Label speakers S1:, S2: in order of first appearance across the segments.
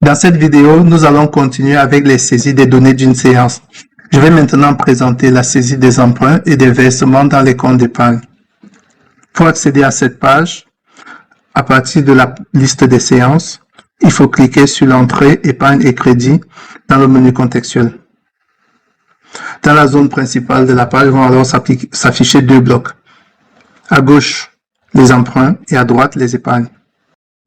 S1: Dans cette vidéo, nous allons continuer avec les saisies des données d'une séance. Je vais maintenant présenter la saisie des emprunts et des versements dans les comptes d'épargne. Pour accéder à cette page, à partir de la liste des séances, il faut cliquer sur l'entrée épargne et crédit dans le menu contextuel. Dans la zone principale de la page vont alors s'afficher deux blocs. À gauche, les emprunts et à droite, les épargnes.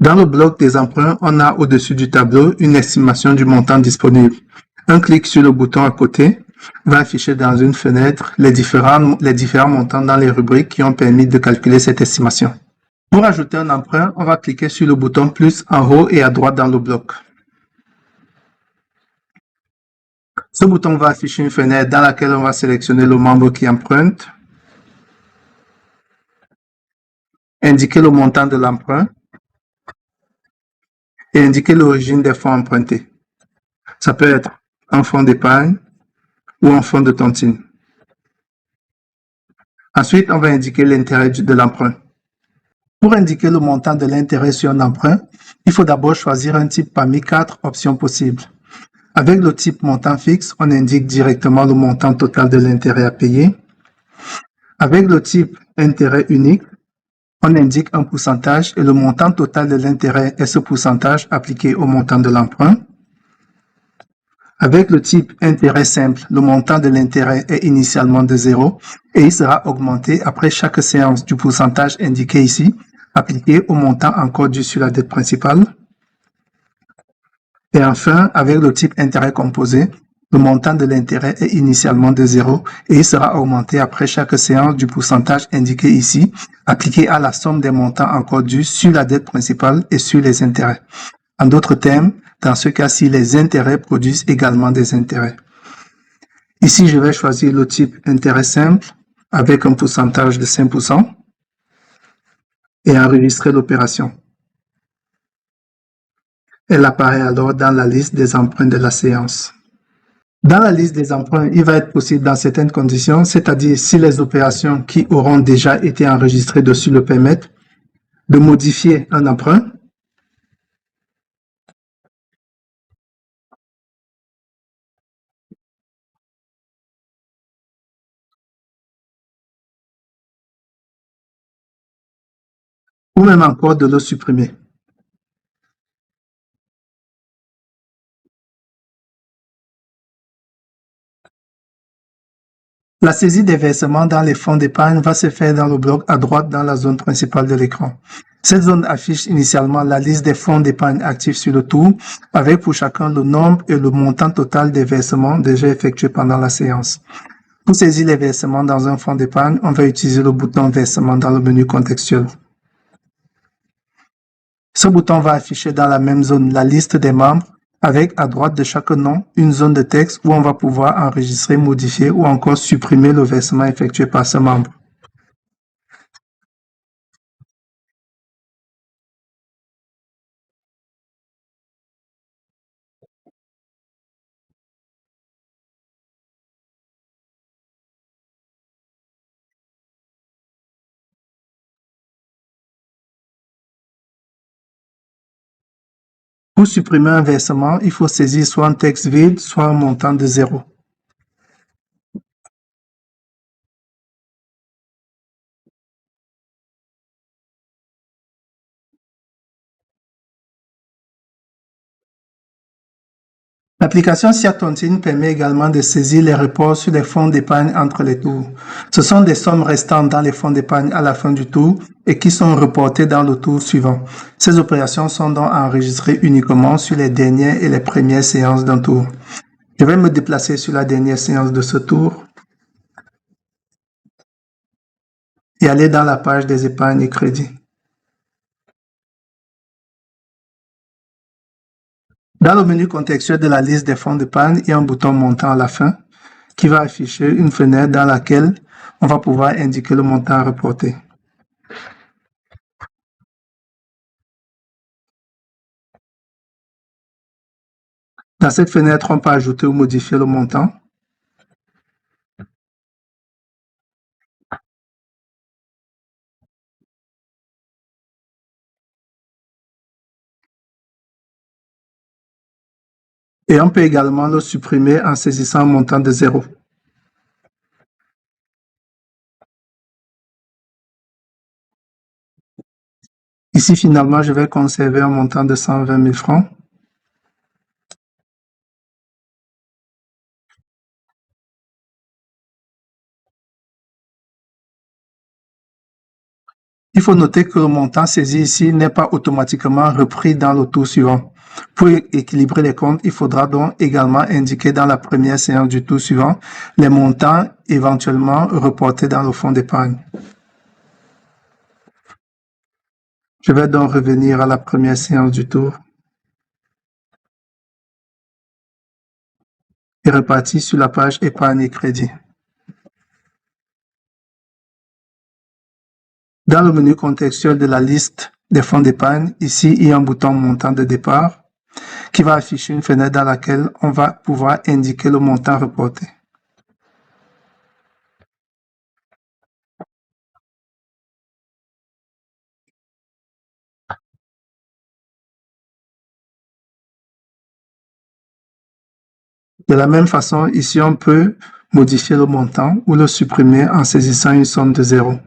S1: Dans le bloc des emprunts, on a au-dessus du tableau une estimation du montant disponible. Un clic sur le bouton à côté va afficher dans une fenêtre les différents montants dans les rubriques qui ont permis de calculer cette estimation. Pour ajouter un emprunt, on va cliquer sur le bouton plus en haut et à droite dans le bloc. Ce bouton va afficher une fenêtre dans laquelle on va sélectionner le membre qui emprunte, indiquer le montant de l'emprunt et indiquer l'origine des fonds empruntés. Ça peut être un fonds d'épargne ou un fonds de tontine. Ensuite, on va indiquer l'intérêt de l'emprunt. Pour indiquer le montant de l'intérêt sur un emprunt, il faut d'abord choisir un type parmi 4 options possibles. Avec le type montant fixe, on indique directement le montant total de l'intérêt à payer. Avec le type intérêt unique, on indique un pourcentage et le montant total de l'intérêt est ce pourcentage appliqué au montant de l'emprunt. Avec le type intérêt simple, le montant de l'intérêt est initialement de 0 et il sera augmenté après chaque séance du pourcentage indiqué ici, appliqué au montant encore dû sur la dette principale. Et enfin, avec le type intérêt composé, le montant de l'intérêt est initialement de 0 et il sera augmenté après chaque séance du pourcentage indiqué ici, appliqué à la somme des montants encore dus sur la dette principale et sur les intérêts. En d'autres termes, dans ce cas-ci, les intérêts produisent également des intérêts. Ici, je vais choisir le type intérêt simple avec un pourcentage de 5% et enregistrer l'opération. Elle apparaît alors dans la liste des emprunts de la séance. Dans la liste des emprunts, il va être possible dans certaines conditions, c'est-à-dire si les opérations qui auront déjà été enregistrées dessus le permettent, de modifier un emprunt, ou même encore de le supprimer. La saisie des versements dans les fonds d'épargne va se faire dans le bloc à droite dans la zone principale de l'écran. Cette zone affiche initialement la liste des fonds d'épargne actifs sur le tout, avec pour chacun le nombre et le montant total des versements déjà effectués pendant la séance. Pour saisir les versements dans un fonds d'épargne, on va utiliser le bouton versement dans le menu contextuel. Ce bouton va afficher dans la même zone la liste des membres avec à droite de chaque nom une zone de texte où on va pouvoir enregistrer, modifier ou encore supprimer le versement effectué par ce membre. Pour supprimer un versement, il faut saisir soit un texte vide, soit un montant de 0. L'application SIA-Tontine permet également de saisir les reports sur les fonds d'épargne entre les tours. Ce sont des sommes restantes dans les fonds d'épargne à la fin du tour et qui sont reportées dans le tour suivant. Ces opérations sont donc enregistrées uniquement sur les dernières et les premières séances d'un tour. Je vais me déplacer sur la dernière séance de ce tour et aller dans la page des épargnes et crédits. Dans le menu contextuel de la liste des fonds d'épargne, il y a un bouton montant à la fin qui va afficher une fenêtre dans laquelle on va pouvoir indiquer le montant à reporter. Dans cette fenêtre, on peut ajouter ou modifier le montant. Et on peut également le supprimer en saisissant un montant de 0. Ici, finalement, je vais conserver un montant de 120 000 francs. Il faut noter que le montant saisi ici n'est pas automatiquement repris dans le tour suivant. Pour équilibrer les comptes, il faudra donc également indiquer dans la première séance du tour suivant les montants éventuellement reportés dans le fonds d'épargne. Je vais donc revenir à la première séance du tour et repartir sur la page épargne et crédit. Dans le menu contextuel de la liste des fonds d'épargne, ici, il y a un bouton montant de départ qui va afficher une fenêtre dans laquelle on va pouvoir indiquer le montant reporté. De la même façon, ici, on peut modifier le montant ou le supprimer en saisissant une somme de 0.